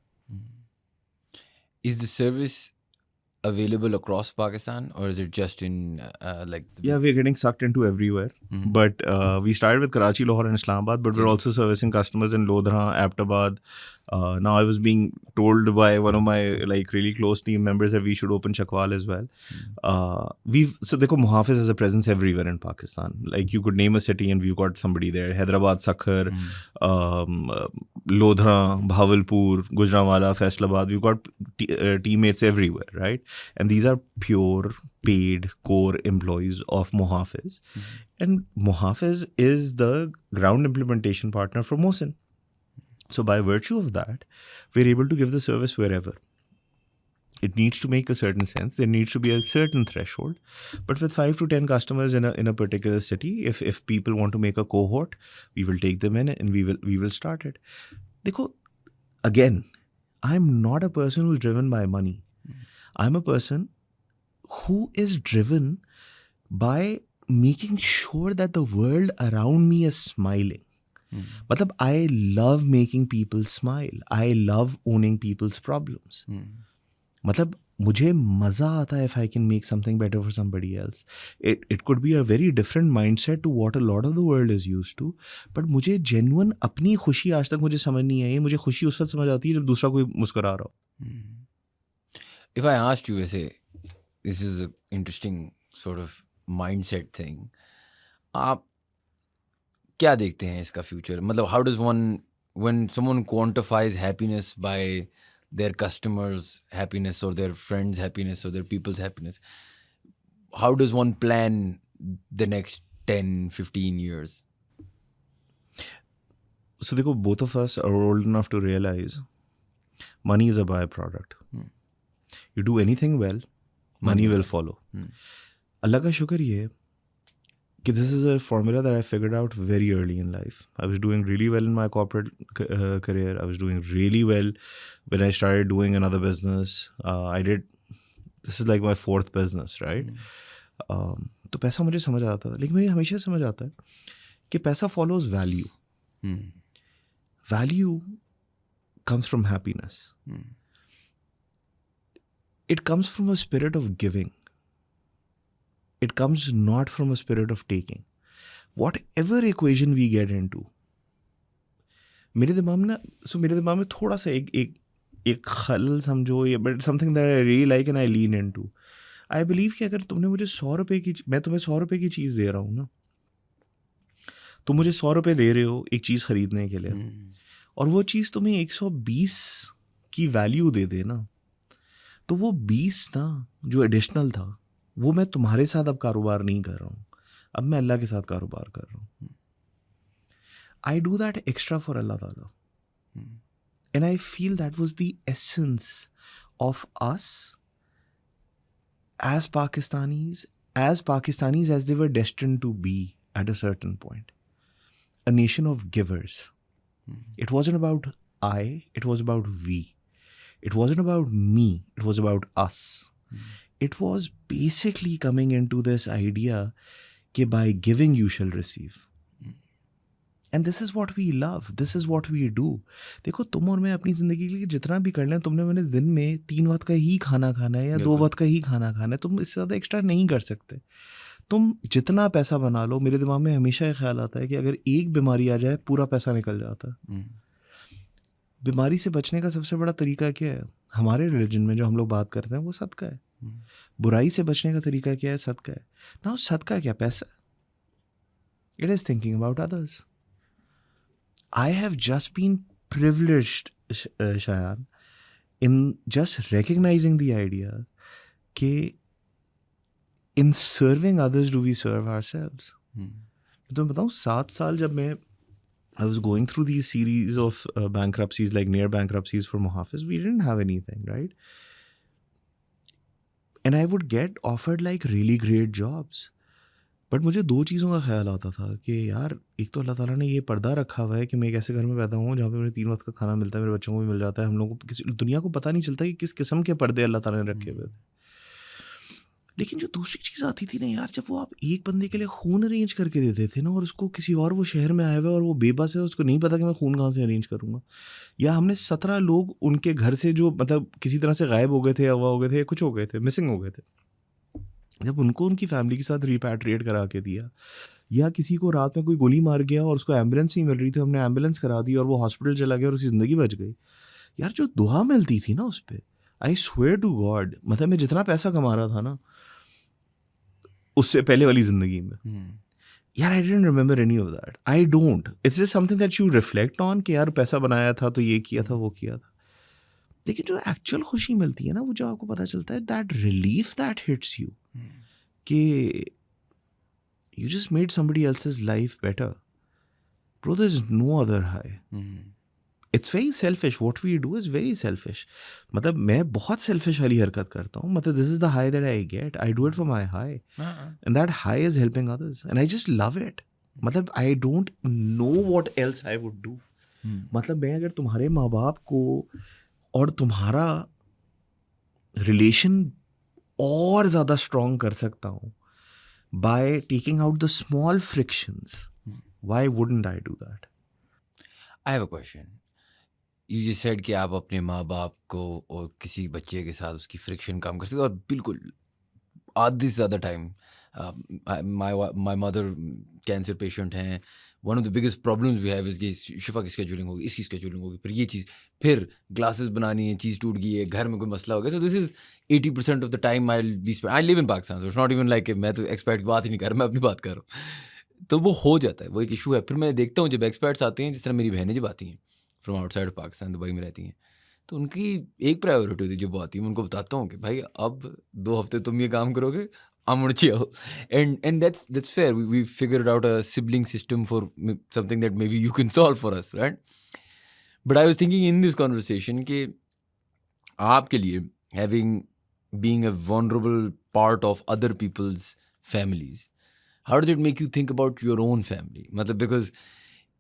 Is the service available across Pakistan, or is it just in like? Yeah, we're getting sucked into everywhere. But we started with Karachi, Lahore, and Islamabad. But we're also servicing customers in Lodhra, Aptabad. Now I was being told by one of my really close team members that we should open Chakwal as well. So dekho, Muhafiz has a presence everywhere in Pakistan. Like you could name a city and we've got somebody there. Hyderabad, Sakhar, Lodhra, Bahawalpur, Gujranwala, Faisalabad. We've got teammates everywhere, right? And these are pure paid core employees of Muhafiz. And Muhafiz is the ground implementation partner for Mohsin. So by virtue of that, we're able to give the service wherever. It needs to make a certain sense. There needs to be a certain threshold. But with 5 to 10 customers in a particular city, if people want to make a cohort, we will take them in and we will start it. Dekho, again, I'm not a person who's driven by money. I'm a person who is driven by making sure that the world around me is smiling. मतलब I love making people smile. I love owning people's problems. मतलब मुझे मज़ा आता है if I can make something better for somebody else. It could be a very different mindset to what a lot of the world is used to. But मुझे genuine अपनी खुशी आज तक मुझे समझ नहीं आई. मुझे खुशी उस वक्त समझ आती है जब दूसरा कोई मुस्कुरा रहा हो. If I asked you, ऐसे, this is an interesting sort of mindset thing. आप क्या देखते हैं इसका future? मतलब how does one, when someone quantifies happiness by their customers' happiness or their friends' happiness or their people's happiness, how does one plan the next 10, 15 years? So देखो, both of us are old enough to realize money is a byproduct. You do anything well, money will follow. Allah का शुक्र ये है कि this is a formula that I figured out very early in life. I was doing really well in my corporate career. I was doing really well when I started doing another business. This is like my 4th business, right? तो पैसा मुझे समझ आता था, लेकिन मुझे हमेशा समझ आता है कि पैसा follows value. Value comes from happiness. It comes from a spirit of giving. It comes not from a spirit of taking. Whatever equation we get into, मेरे दिमाग में थोड़ा सा एक खलल समझो, but something that I really like and I lean into. I believe कि अगर तुमने मुझे 100 रुपए की, मैं तुम्हें 100 रुपए की चीज़ दे रहा हूँ ना, तुम मुझे 100 रुपए दे रहे हो एक चीज़ खरीदने के लिए, और वो चीज़ तुम्हें 120 की वैल्यू दे देना, तो वो 20 ना जो एडिशनल था, वो मैं तुम्हारे साथ अब कारोबार नहीं कर रहा हूँ, अब मैं अल्लाह के साथ कारोबार कर रहा हूँ. I do that extra for Allah Ta'ala. And I feel that was the essence of us as Pakistanis as they were destined to be at a certain point. A nation of givers. It wasn't about I, it was about we. It wasn't about me, it was about us. It was basically coming into this idea that by giving you shall receive. And this is what we love. This is what we do. देखो, तुम और मैं अपनी ज़िंदगी के लिए जितना भी कर लें, तुमने मैंने दिन में 3 वक्त का ही खाना खाना है या 2 वक्त का ही खाना खाना है, तुम इससे ज़्यादा एक्स्ट्रा नहीं कर सकते. तुम जितना पैसा बना लो, मेरे दिमाग में हमेशा ये ख्याल आता है कि अगर एक बीमारी आ जाए, पूरा पैसा निकल जाता है. बीमारी से बचने का सबसे बड़ा तरीका क्या है? हमारे रिलीजन में जो हम लोग बात करते हैं वो सदका है. बुराई से बचने का तरीका क्या है? सदका है. ना सदका क्या? पैसा. It is thinking about others. I have just been privileged, Shayan, in just recognizing the idea that in serving others do we serve ourselves. तो मैं बताऊँ, 7 साल जब मैं I was going through these series of bankruptcies, like near bankruptcies for Muhafiz, we didn't have anything, right? And I would get offered like really great jobs. But मुझे 2 चीज़ों का ख्याल आता था कि यार, एक तो अल्लाह ताला ने ये पर्दा रखा हुआ है कि मैं एक ऐसे घर में पैदा हुआ जहाँ पे मुझे 3 वक्त का खाना मिलता है, मेरे बच्चों को भी मिल जाता है. हम लोगों को किसी दुनिया को पता नहीं चलता कि किस किस्म के पर्दे अल्लाह ताला ने रखे हुए थे. लेकिन जो दूसरी चीज़ आती थी ना यार, जब वो आप एक बंदे के लिए खून अरेंज करके देते थे ना, और उसको किसी और, वो शहर में आया हुआ है और वो बेबस है, उसको नहीं पता कि मैं खून कहाँ से अरेंज करूँगा. या हमने 17 लोग उनके घर से जो मतलब किसी तरह से गायब हो गए थे, अगवा हो गए थे, कुछ हो गए थे, मिसिंग हो गए थे, जब उनको उनकी फैमिली के साथ रिपैट्रिएट करा के दिया, या किसी को रात में कोई गोली मार गया और उसको एम्बुलेंस नहीं मिल रही थी, हमने एम्बुलेंस करा दी और वो हॉस्पिटल चला गया और उसकी ज़िंदगी बच गई. यार, जो दुआ मिलती थी ना उस पर, आई स्वेयर टू गॉड, मतलब मैं जितना पैसा कमा रहा था ना उससे पहले वाली ज़िंदगी में, यार, I didn't remember any of that. I don't. It's just something that you reflect on कि यार पैसा बनाया था तो ये किया था, वो किया था. लेकिन जो एक्चुअल खुशी मिलती है ना, वो जो आपको पता चलता है, that relief that hits you, कि you just made somebody else's life better. Bro, there's no other high. It's very selfish. What we do is very selfish. मतलब मैं बहुत selfish वाली हरकत करता हूँ. मतलब this is the high that I get. I do it for my high. And that high is helping others. And I just love it. मतलब I don't know what else I would do. मतलब मैं अगर तुम्हारे माँ बाप को और तुम्हारा रिलेशन और ज़्यादा स्ट्रॉन्ग कर सकता हूँ by taking out the small frictions. Why wouldn't I do that? I have a question. You just said कि आप अपने माँ बाप को और किसी बच्चे के साथ उसकी फ्रिक्शन कम कर सकते हो, और बिल्कुल आधे से ज़्यादा time my mother cancer patient हैं. One of the biggest problems we have is कि शिफा की स्केड्यूलिंग होगी, इसकी स्केड्यूलिंग होगी, फिर ये चीज़, फिर ग्लासेस बनानी है, चीज़ टूट गई है, घर में कोई मसला हो गया. So this is 80% of the time I live in Pakistan. So it's not even like मैं तो एक्सपर्ट की बात ही नहीं कर रहा, मैं अपनी बात कर रहा हूँ. तो वो हो जाता है, वो एक इशू है. फिर मैं देखता हूँ जब एक्सपर्ट्स आते हैं, जिस तरह मेरी बहनें जब आती हैं from outside of Pakistan, Dubai में रहती हैं, तो उनकी एक प्रायोरिटी होती है जब वो आती है. मैं उनको बताता हूँ कि भाई अब 2 हफ्ते तुम ये काम करोगे, I'm gonna chill. And that's fair. We figured out a sibling system for something that maybe you can solve for us, right? But I was thinking in this conversation कि आपके लिए being a vulnerable part of other people's families, how does it make you think about your own family? मतलब because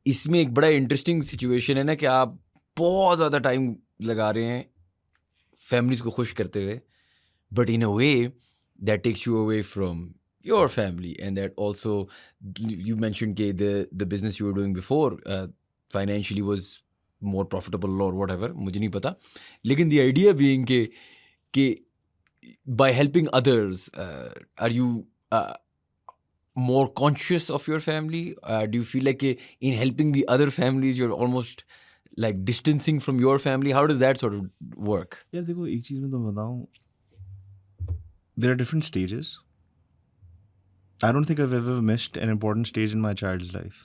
इसमें एक बड़ा interesting situation है ना कि आप बहुत ज़्यादा टाइम लगा रहे हैं फैमिलीज को खुश करते हुए, but in a way that takes you away from your family. And that also, you mentioned the business you were doing before financially was more profitable or whatever, मुझे नहीं पता, लेकिन the idea being कि by helping others, are you more conscious of your family? Do you feel like in helping the other families you're almost like distancing from your family? How does that sort of work? यार देखो, एक चीज़ मैं तो बताऊँ, there are different stages. I don't think I've ever missed an important stage in my child's life.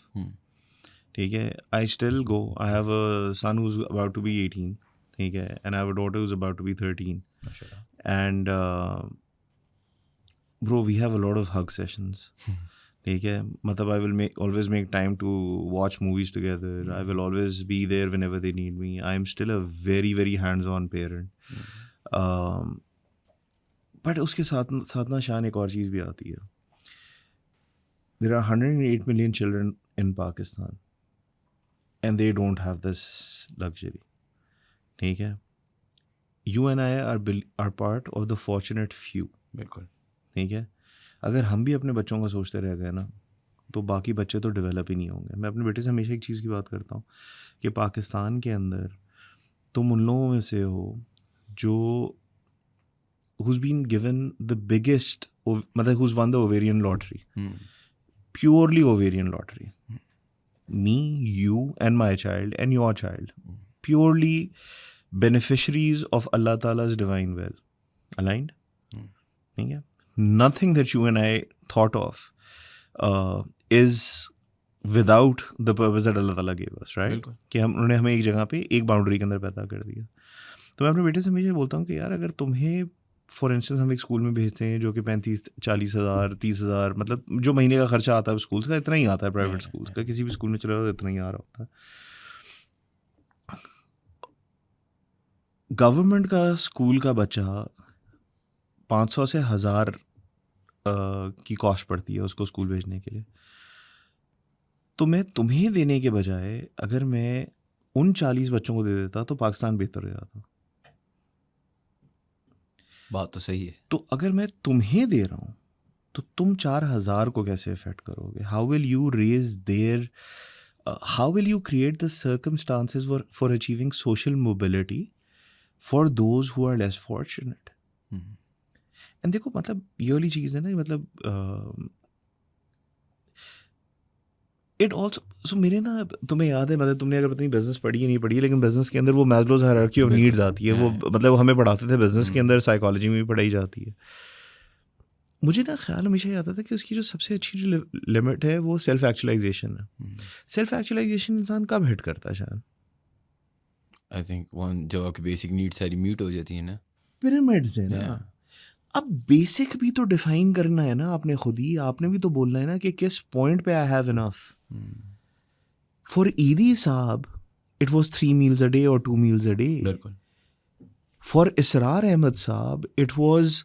ठीक है, I still go. I have a son who's about to be 18. ठीक है, and I have a daughter who's about to be 13. And bro, we have a lot of hug sessions. ठीक है, मतलब I will always make time to watch movies together. I will always be there whenever they need me. I am still a very, very hands-on parent. But उसके साथ ना शान एक और चीज़ भी आती है. There are 108 million children in Pakistan and they don't have this luxury. ठीक है, you and I are part of the fortunate few. बिल्कुल. ठीक है, अगर हम भी अपने बच्चों का सोचते रह गए ना, तो बाकी बच्चे तो डेवलप ही नहीं होंगे. मैं अपने बेटे से हमेशा एक चीज़ की बात करता हूँ कि पाकिस्तान के अंदर तुम उन लोगों में से हो जो who's been given the biggest, who's won the ovarian lottery. Purely ovarian lottery. Me, you and my child and your child. Purely beneficiaries of Allah Ta'ala's divine will. Aligned? Yeah. Nothing that you and I thought of is without the purpose that Allah Ta'ala gave us, right? कि उन्होंने हमें एक जगह पे एक boundary के अंदर पैदा कर दिया. तो मैं अपने बेटे से हमेशा बोलता हूँ कि यार, अगर तुम्हें फॉर इंस्टेंस हम एक स्कूल में भेजते हैं जो कि 35-40 हज़ार 30 हज़ार, मतलब जो महीने का खर्चा आता है स्कूल का, इतना ही आता है प्राइवेट स्कूल का. किसी भी स्कूल में चले जाओ इतना ही आ रहा होता है. गवर्नमेंट का स्कूल का बच्चा 500 से 1000 की कॉस्ट पड़ती है उसको स्कूल भेजने के लिए. तो मैं तुम्हें देने के बजाय अगर मैं उन 40 बच्चों को दे देता तो पाकिस्तान बेहतर हो जाता. बात तो सही है. तो अगर मैं तुम्हें दे रहा हूँ तो तुम 4000 को कैसे इफेक्ट करोगे? How will you raise there, how will you create the circumstances for achieving social mobility for those who are less fortunate? And देखो, मतलब ये वाली चीज़ है ना, मतलब इट ऑल्सो, सो मेरे ना, तुम्हें याद है, मतलब तुमने अगर पता नहीं बिजनेस पढ़ी है नहीं पढ़ी है, लेकिन बिजनेस के अंदर वो मैस्लोज हायरार्की ऑफ नीड्स आती है. वो मतलब हमें पढ़ाते थे बिजनेस के अंदर, साइकोलॉजी में भी पढ़ाई जाती है. मुझे ना ख्याल हमेशा आता था कि उसकी जो सबसे अच्छी जो लिमिट है वो सेल्फ एक्चुअलाइजेशन है. सेल्फ एक्चुअलाइजेशन इंसान कब हिट करता है शायद? आई थिंक वन जब आपकी बेसिक नीड्स सारी म्यूट हो जाती है ना, पिरामिड से ना. अब बेसिक भी तो डिफाइन करना है ना आपने खुद ही. आपने भी तो बोलना है ना कि किस पॉइंट पे आई हैव इनफ. फॉर ईदी साहब it was 3 meals a day or 2 meals a day. बिल्कुल. For Israr Ahmed Sahab it was,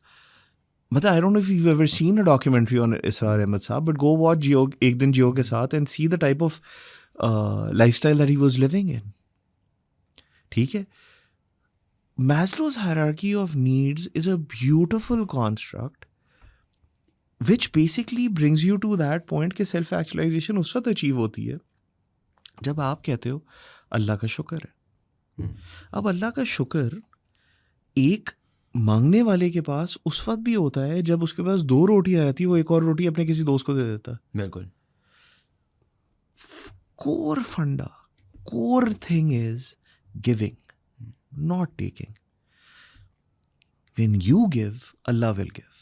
मतलब I don't know if you ever seen a documentary on Israr Ahmed Sahab, but go watch जियो एक दिन जियो के साथ and see the type of lifestyle that he was living in. ठीक है, Maslow's hierarchy of needs is a beautiful construct which basically brings you to that point कि self actualization उस वक्त achieve होती है जब आप कहते हो अल्लाह का शुक्र है। अब अल्लाह का शुक्र एक मांगने वाले के पास उस वक्त भी होता है जब उसके पास 2 रोटियां आती है, वो एक और रोटी अपने किसी दोस्त को दे देता है। बिल्कुल। Core funda, core thing is giving, not taking. When you give, Allah will give.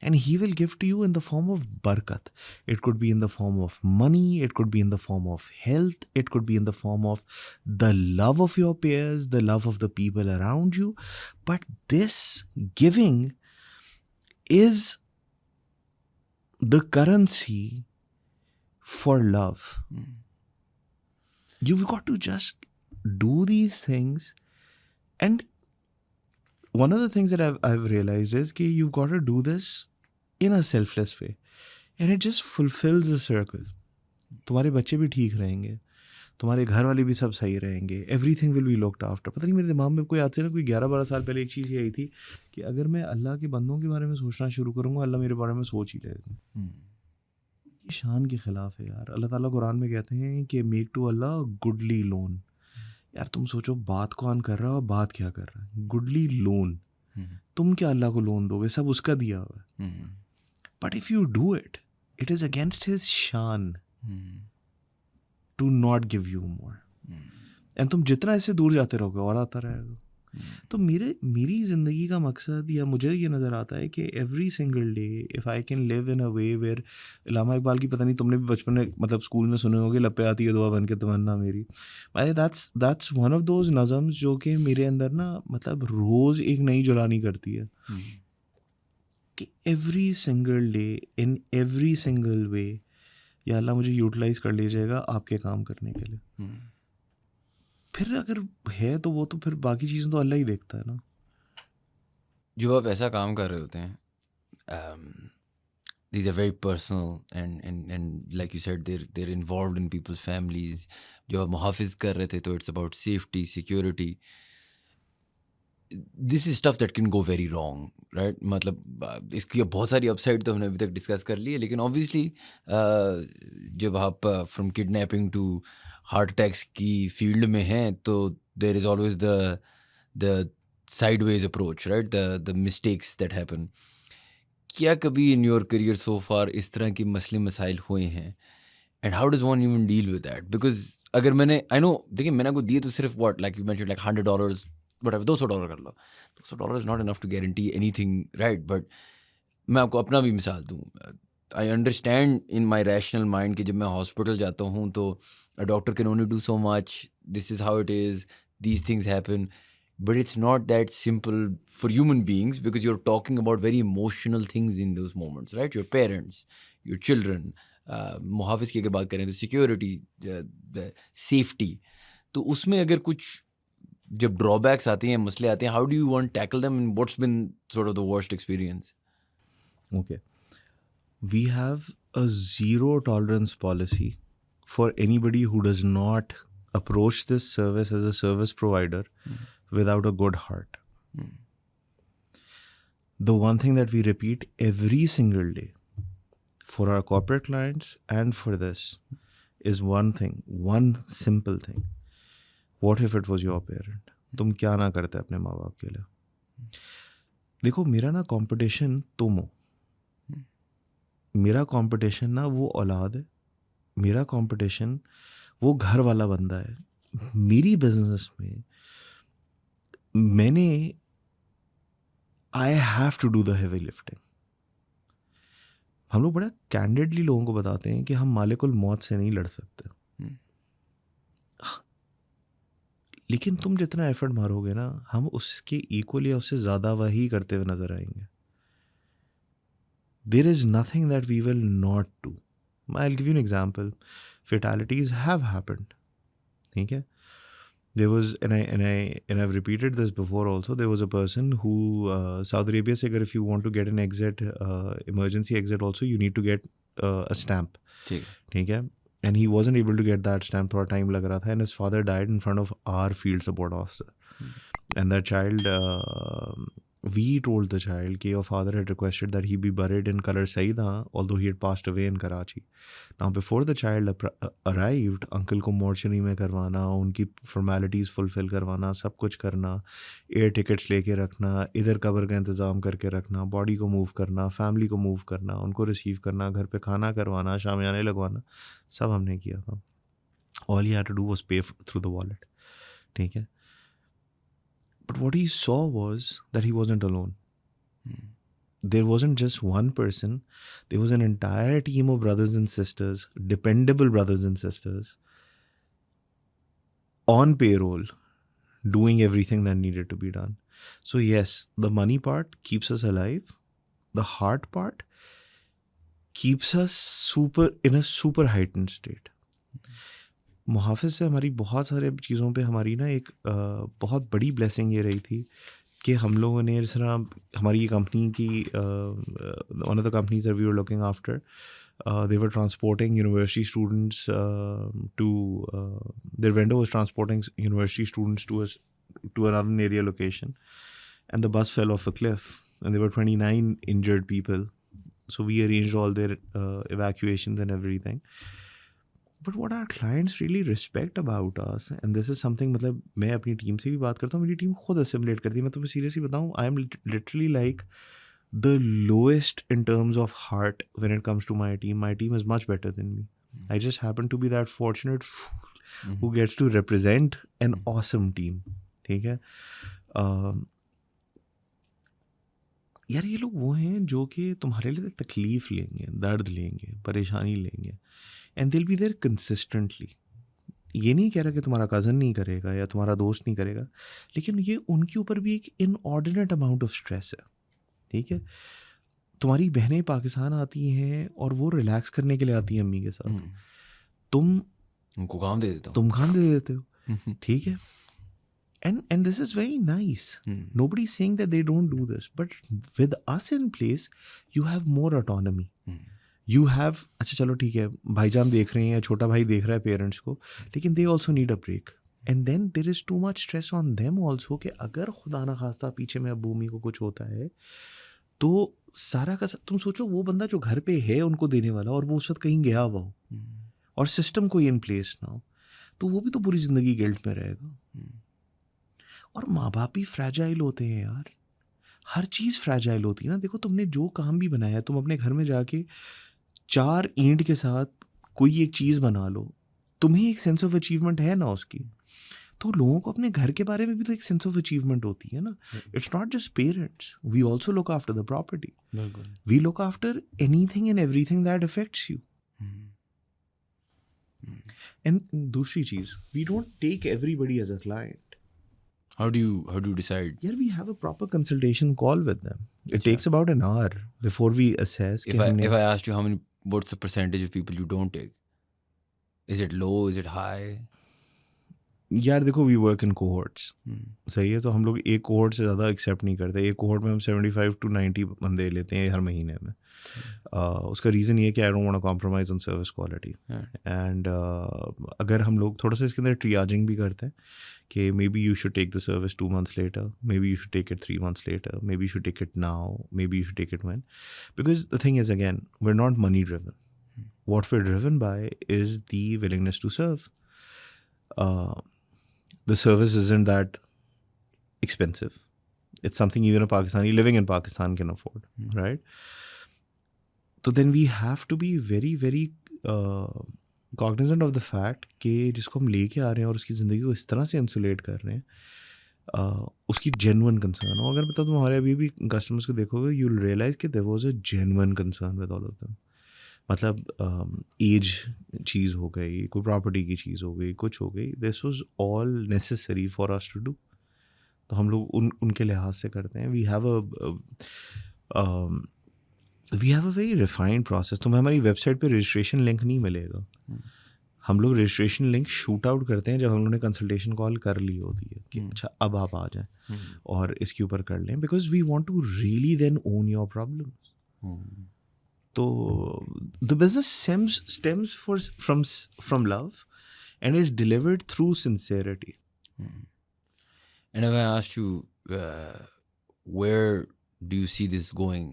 And He will give to you in the form of barakat. It could be in the form of money, it could be in the form of health, it could be in the form of the love of your peers, the love of the people around you. But this giving is the currency for love. You've got to just do these things. And one of the things that I've realized is that you've got to do this in a selfless way. And it just fulfills the circle. तुम्हारे बच्चे भी ठीक रहेंगे, तुम्हारे घर वाले भी सब सही रहेंगे, everything will be looked after. पता नहीं मेरे दिमाग में कोई आज से ना कोई 11-12 साल पहले एक चीज़ ये आई थी कि अगर मैं अल्लाह के बंदों के बारे में सोचना शुरू करूँगा, अल्लाह मेरे बारे में सोच ही लेगा। ये शान के ख़िलाफ़ है यार। अल्लाह ताला कुरान में कहते हैं कि make to Allah goodly loan. यार तुम सोचो बात कौन कर रहा है और बात क्या कर रहा है। गुडली लोन, तुम क्या अल्लाह को लोन दोगे? सब उसका दिया हुआ है। But if you do it, it is against his शान to not give you more. And तुम जितना इससे दूर जाते रहोगे और आता रहेगा। तो मेरी ज़िंदगी का मकसद या मुझे ये नज़र आता है कि every single day if I can live in a way where, Allama Iqbal की पता नहीं तुमने भी बचपन में मतलब स्कूल में सुने होगे, लपे आती है दुआ बन के तमन्ना मेरी। भाई दैट्स वन ऑफ दोज नज़म्स जो कि मेरे अंदर ना मतलब रोज़ एक नई जुलानी करती है कि every single day in every single way या अल्लाह मुझे यूटिलाइज़ कर लीजिएगा आपके काम करने के लिए। फिर अगर है तो वो तो फिर बाकी चीज़ें तो अल्लाह ही देखता है ना। जो आप ऐसा काम कर रहे होते हैं, these are very personal and like you said they're involved in people's families. जो आप मुहाफिज कर रहे थे तो it's about safety, security. This is stuff that can go very wrong, right? मतलब इसकी बहुत सारी अपसाइड तो हमने अभी तक डिस्कस कर ली है, लेकिन ऑब्वियसली जब आप from kidnapping to heart attacks की फील्ड में हैं तो there is always the sideways approach, right? The mistakes that happen. क्या कभी इन योर करियर सो फार इस तरह के मसले मसाइल हुए हैं? And how does one even deal with that? Because अगर मैंने आई नो देखिए मैंने आपको दिए तो सिर्फ what like you mentioned like $100 whatever, $200 कर लो। $200 is not enough to guarantee anything, right? But मैं आपको अपना भी मिसाल दूँ, I understand in my rational mind कि जब मैं हॉस्पिटल जाता हूँ तो a doctor can only do so much, this is how it is, these things happen, but it's not that simple for human beings because you're talking about very emotional things in those moments, right? Your parents, your children, मुहाफिज की अगर बात करें तो security, safety, तो उसमें अगर कुछ जब ड्रॉबैक्स आती हैं, मसले आते हैं, how do you want tackle them and what's been sort of the worst experience? Okay. We have a zero tolerance policy for anybody who does not approach this service as a service provider without a good heart. The one thing that we repeat every single day for our corporate clients and for this is one thing, one simple thing. What if it was your parent? तुम क्या ना करते अपने माँ बाप के लिए? देखो मेरा ना कंपटीशन तुम हो, मेरा कंपटीशन ना वो औलाद है, मेरा कंपटीशन वो घर वाला बंदा है। मेरी बिजनेस में मैंने I have to do the heavy lifting. हम लोग बड़ा कैंडिडली लोगों को बताते हैं कि हम मालिकुल मौत से नहीं लड़ सकते, लेकिन तुम जितना एफर्ट मारोगे ना हम उसके इक्वल या उससे ज़्यादा वही करते हुए नजर आएंगे। There is nothing that we will not do. I'll give you an example. Fatalities have happened. ठीक है? There was, and I've repeated this before also. There was a person who Saudi Arabia से अगर if you want to get an exit, emergency exit also, you need to get a stamp. ठीक है? And he wasn't able to get that stamp. थोड़ा time लग रहा था, and his father died in front of our field support officer. and that child, we told the child that your father had requested that he be buried in Color Saida, although he had passed away in Karachi. Now before the child arrived, uncle को mortuary में करवाना, उनकी formalities fulfill करवाना, सब कुछ करना, air tickets लेके रखना, इधर कब्र का इंतज़ाम करके रखना, body को move करना, family को move करना, उनको receive करना, घर पे खाना करवाना, शामियाने लगवाना, सब हमने किया था. All he had to do was pay through the wallet. ठीक है. But what he saw was that he wasn't alone. There wasn't just one person. There was an entire team of brothers and sisters, dependable brothers and sisters, on payroll, doing everything that needed to be done. So yes, the money part keeps us alive. The heart part keeps us in a super heightened state. मुहाफ़िज़ से हमारी बहुत सारे चीज़ों पे हमारी ना एक बहुत बड़ी ब्लेसिंग ये रही थी कि हम लोगों ने इस तरह हमारी कंपनी की one of the companies that we were looking after, they were transporting university students to their vendor was transporting university students to another area location, and the bus fell off a cliff and there were 29 injured people. So we arranged all their evacuations and everything. But what our clients really respect about us, and this is something, मतलब मैं अपनी team से भी बात करता हूँ, मेरी team खुद assimilate करती है. मैं तुम्हें सीरियसली बताऊँ, I am literally like the lowest in terms of heart when it comes to my team. My team is much better than me. I just happen to be that fortunate fool who gets to represent an awesome team. ठीक है. यार ये लोग वो हैं जो कि तुम्हारे लिए तकलीफ़ लेंगे, दर्द लेंगे, परेशानी लेंगे, and they'll be there consistently. ये नहीं कह रहा कि तुम्हारा कज़न नहीं करेगा या तुम्हारा दोस्त नहीं करेगा, लेकिन ये उनके ऊपर भी एक इनऑर्डिनेट अमाउंट ऑफ स्ट्रेस है. ठीक है. तुम्हारी बहनें पाकिस्तान आती हैं और वो रिलैक्स करने के लिए आती हैं अम्मी के साथ. तुम उनको काम दे देता हूँ, तुम काम दे देते हो. ठीक है. And this is very nice. Nobody's saying that they don't do this, but with us in place, you have more autonomy. You have, अच्छा चलो ठीक है, भाईजान देख रहे हैं या छोटा भाई देख रहा है पेरेंट्स को, लेकिन they also need a break. And then there is too much stress on them also कि अगर खुदा ना खास्ता पीछे में अबू अम्मी को कुछ होता है, तो सारा का तुम सोचो वो बंदा जो घर पे है उनको देने वाला और वो उस वक्त कहीं गया हुआ हो और सिस्टम कोई इन प्लेस ना हो, तो वो भी तो पूरी ज़िंदगी गिल्ट में रहेगा. और माँ बाप भी फ्रैजाइल होते हैं यार, हर चीज़ फ्रैजाइल होती है ना. देखो तुमने जो काम भी बनाया, तुम अपने घर में जाके 4 ईंट के साथ कोई एक चीज़ बना लो, तुम्हें एक सेंस ऑफ अचीवमेंट है ना उसकी, तो लोगों को अपने घर के बारे में भी तो एक सेंस ऑफ अचीवमेंट होती है ना. It's not just parents, we also look after the property, we look after anything and everything that affects you. And दूसरी चीज़, we don't take everybody as a client. How do you decide? Yeah, we have a proper consultation call with them. It takes about an hour before we assess. If I asked you what's the percentage of people you don't take? Is it low? Is it high? यार देखो, we work in cohorts. सही है. तो हम लोग एक cohort से ज़्यादा एक्सेप्ट नहीं करते. एक कोहोर्ट में हम 75 to 90 बंदे लेते हैं हर महीने में. उसका रीज़न ये है कि I don't want to compromise on service quality. And अगर हम लोग थोड़ा सा इसके अंदर ट्रियाजिंग भी करते हैं कि maybe you should take the service 2 months later, maybe you should take it 3 months later, maybe you should take it now, maybe you should take it when. Because the thing is, again, we're not money driven. What we're driven by is the willingness to serve. The service isn't that expensive. It's something even a Pakistani living in Pakistan can afford, right? So then we have to be very, very cognizant of the fact कि जिसको हम लेके आ रहे हैं और उसकी ज़िंदगी को इस तरह से इंसुलेट कर रहे हैं, उसकी जेन्युइन कंसर्न हो. अगर मतलब तुम हमारे अभी भी कस्टमर्स को देखोगे, यू विल रियलाइज कि there was a genuine concern with all of them. मतलब एज चीज़ हो गई, कोई प्रॉपर्टी की चीज़ हो गई, कुछ हो गई, this was all necessary for us to do. तो हम लोग उनके लिहाज से करते हैं. We have a very refined process. तुम्हें हमारी वेबसाइट पे रजिस्ट्रेशन लिंक नहीं मिलेगा. हम लोग रजिस्ट्रेशन लिंक शूट आउट करते हैं जब हम लोगों ने कंसल्टेशन कॉल कर ली होती है कि अच्छा अब आप आ जाएं और इसके ऊपर कर लें, because we want to really then own your problems. तो the business stems from love and is delivered through sincerity. And if I asked you, where do you see this going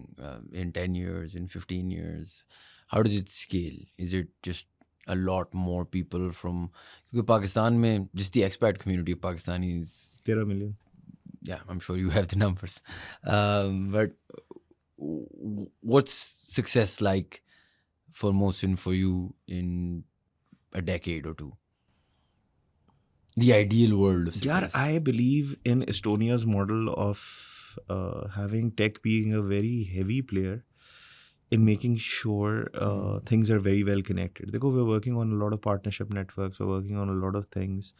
in 10 years, in 15 years? How does it scale? Is it just a lot more people from... क्योंकि पाकिस्तान में just the expat community of Pakistanis, 13 million. yeah, I'm sure you have the numbers. But what's success like for Mohsin, for you, in a decade or two? The ideal world of Yeah, success. I believe in Estonia's model of having tech being a very heavy player in making sure things are very well connected. Because we're working on a lot of partnership networks, we're working on a lot of things.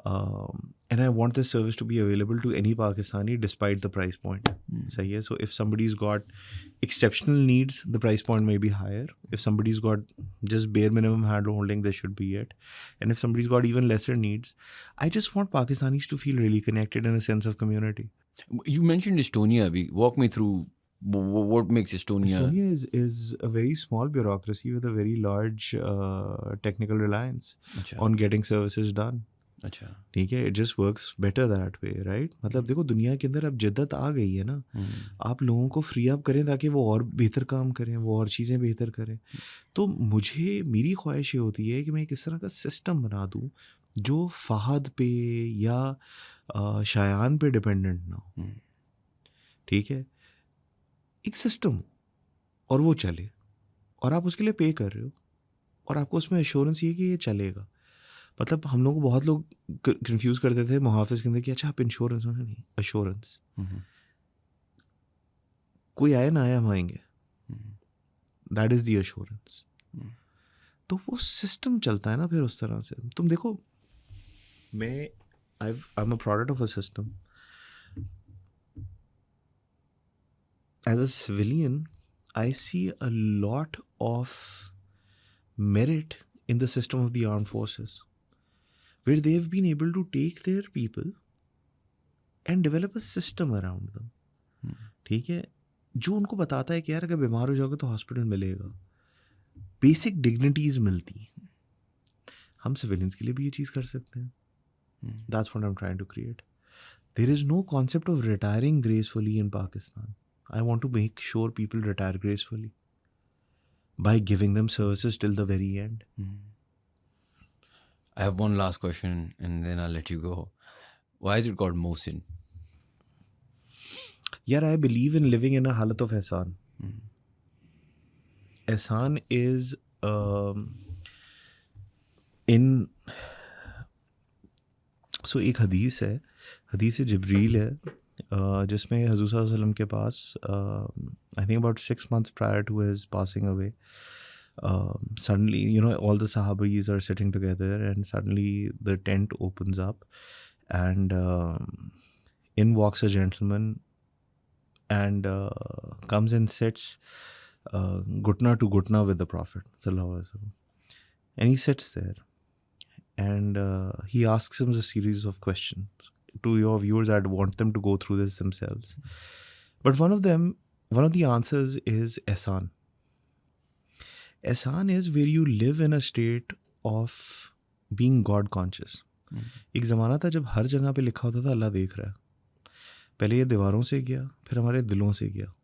And I want this service to be available to any Pakistani despite the price point. So, yeah, so if somebody's got exceptional needs, the price point may be higher. If somebody's got just bare minimum hand holding, this should be it. And if somebody's got even lesser needs, I just want Pakistanis to feel really connected in a sense of community. You mentioned Estonia. Walk me through what makes Estonia. Estonia is a very small bureaucracy with a very large technical reliance अच्छा, on getting services done. अच्छा. ठीक है, it just works better that way, right? मतलब देखो, दुनिया के अंदर अब जिद्दत आ गई है ना, आप लोगों को फ्री अप करें ताकि वो और बेहतर काम करें, वो और चीज़ें बेहतर करें. तो मेरी ख्वाहिश ये होती है कि मैं किस तरह का सिस्टम बना दूँ जो फ़हद पे या शायान पे डिपेंडेंट ना हो. ठीक है, एक सिस्टम हो और वो चले, और आप उसके लिए पे कर रहे हो, और आपको उसमें एश्योरेंस ये कि ये चलेगा. मतलब हम लोग को बहुत लोग कंफ्यूज करते थे मुहाफिज के अंदर कि अच्छा आप इंश्योरेंस, नहीं, एश्योरेंस. कोई आए ना आए, हम आएंगे, दैट इज़ द एश्योरेंस. तो वो सिस्टम चलता है ना फिर उस तरह से. तुम देखो, I am a product of a system. As a civilian, I see a lot of merit in the system of the armed forces, where they've been able to take their people and develop a system around them. ठीक है, जो उनको बताता है कि यार अगर बीमार हो जाओगे तो हॉस्पिटल मिलेगा, बेसिक डिग्निटीज मिलती हैं. हम सिविलियंस के लिए भी ये चीज़ कर सकते हैं. That's what I'm trying to create. There is no concept of retiring gracefully in Pakistan. I want to make sure people retire gracefully by giving them services till the very end. I have one last question and then I'll let you go. Why is it called Mohsin? Yeah, I believe in living in a halat of ihsan. Ihsan is so एक हदीस है, हदीस जिब्रील है, जिसमें हज़ूर सल्लल्लाहु अलैहि वसल्लम के पास I think about 6 months prior to his passing away, suddenly, all the sahabis are sitting together and suddenly the tent opens up and in walks a gentleman and comes and sits gutna to gutna with the Prophet sallallahu alaihi wasallam. And he sits there and he asks him a series of questions. To your viewers, I'd want them to go through this themselves. But one of the answers is ihsan. Ihsan is where you live in a state of being God conscious. एक ज़माना था जब हर जगह पे लिखा होता था अल्लाह देख रहा है. पहले ये दीवारों से गया, फिर हमारे दिलों से गया.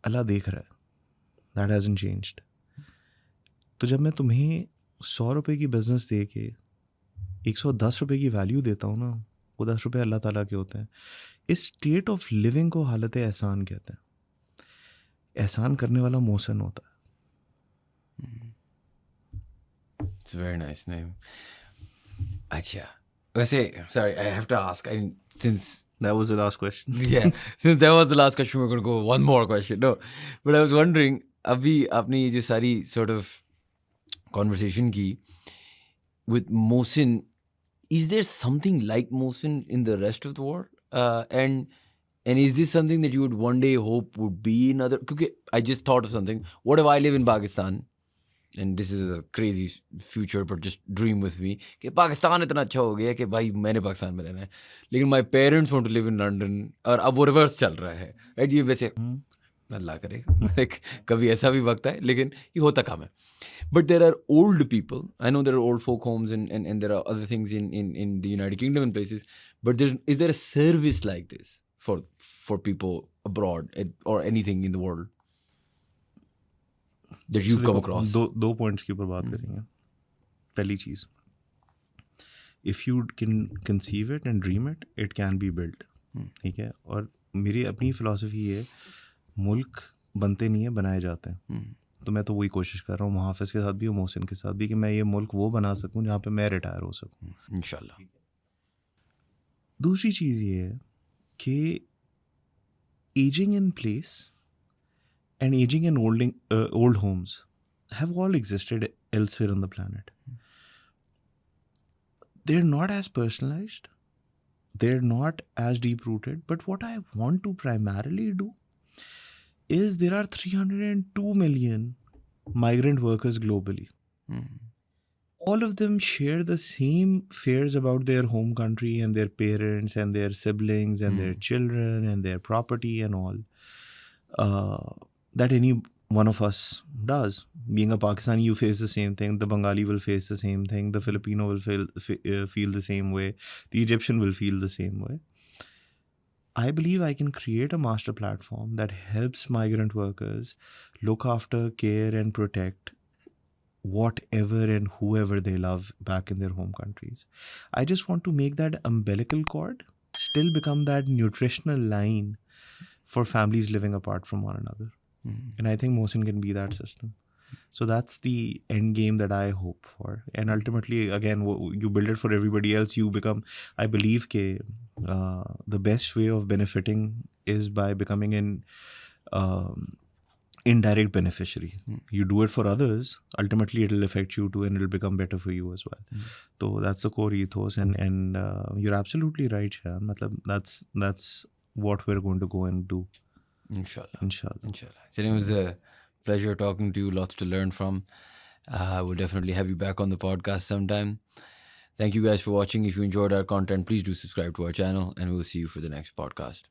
अल्लाह देख रहा है. That hasn't changed. तो जब मैं तुम्हें 100 रुपये की बिजनेस दे के 110 रुपये की वैल्यू देता हूँ ना, वो 10 रुपये अल्लाह ताला के होते हैं. इस स्टेट ऑफ लिविंग को हालत एहसान कहते हैं. एहसान करने वाला मोहसिन होता है. It's a very nice name. अच्छा, वैसे sorry, I have to ask. Since That was the last question. yeah, since that was the last question, we're going to go one more question. No, but I was wondering, अभी आपने ये जो सारी sort of conversation की with Mohsin, is there something like Mohsin in the rest of the world? And is this something that you would one day hope would be in other? Because I just thought of something. What if I live in Pakistan? And this is a crazy future, but just dream with me. कि पाकिस्तान इतना अच्छा हो गया कि भाई मैंने पाकिस्तान में रहना है, लेकिन my parents want to live in London, और अब वो रिवर्स चल रहा है, right? ये वैसे अल्लाह करे like कभी ऐसा भी वक्त है लेकिन ये होता कम है. But there are old people. I know there are old folk homes and there are other things in the United Kingdom and places. But is there a service like this for people abroad or anything in the world that you've come across? दो points के ऊपर बात करेंगे. पहली चीज़, if you can conceive it and dream it, it can be built. ठीक है. और मेरी अपनी फिलॉसफी है, मुल्क बनते नहीं है, बनाए जाते हैं. तो मैं तो वही कोशिश कर रहा हूँ मुहाफिज के साथ भी और मोहसिन के साथ भी कि मैं ये मुल्क वो बना सकूँ जहाँ पे मैं रिटायर हो सकूँ इंशाल्लाह. दूसरी चीज़ ये है कि ageing in place and ageing in old homes have all existed elsewhere on the planet. They are not as personalised, they are not as deep rooted, but what I want to primarily do is there are 302 million migrant workers globally. All of them share the same fears about their home country and their parents and their siblings and their children and their property and all that any one of us does. Being a Pakistani, you face the same thing. The Bengali will face the same thing. The Filipino will feel the same way. The Egyptian will feel the same way. I believe I can create a master platform that helps migrant workers look after, care, and protect whatever and whoever they love back in their home countries. I just want to make that umbilical cord still become that nutritional line for families living apart from one another. And I think Mohsin can be that system. So that's the end game that I hope for. And ultimately, again, you build it for everybody else. You become, I believe, the best way of benefiting is by becoming an indirect beneficiary. You do it for others, ultimately it will affect you too, and it will become better for you as well. So that's the core ethos, and you're absolutely right, Shan. Matlab, that's what we're going to go and do. Inshallah. So it was a pleasure talking to you. Lots to learn from. We'll definitely have you back on the podcast sometime. Thank you guys for watching. If you enjoyed our content, please do subscribe to our channel, and we'll see you for the next podcast.